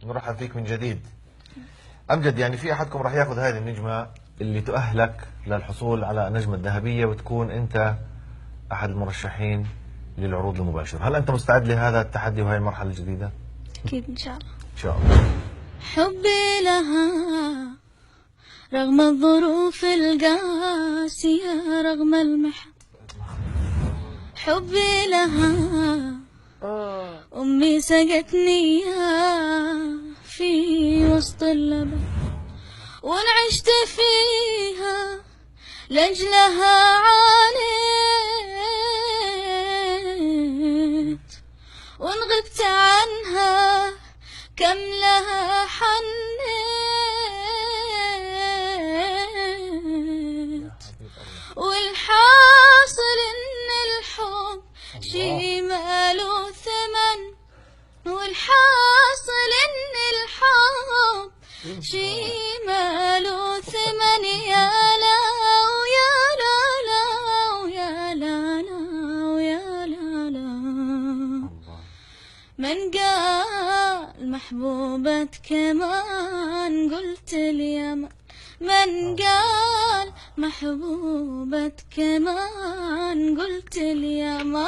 نرحب فيك من جديد. أمجد، يعني في أحدكم راح ياخذ هذه النجمة اللي تؤهلك للحصول على النجمة الذهبية وتكون أنت أحد المرشحين للعروض المباشرة. هل أنت مستعد لهذا التحدي وهي المرحلة الجديدة؟ أكيد إن شاء الله. إن شاء الله. حبي لها رغم الظروف القاسية، رغم المحن حبي لها أمي سقتني في وسط اللبن، وأنا عشت فيها لأجلها عانيت، وإن غبت عنها كم لها حنيت، والحاصل إن الحب شي ما له ثمن، والحاصل إن الحب شي ما له ثمن. يا لا ويا لا لا ويا لا لا ويا لا لا، من قال محبوبة كمان قلت اليمن، من قال محبوبة كمان قلت اليمن.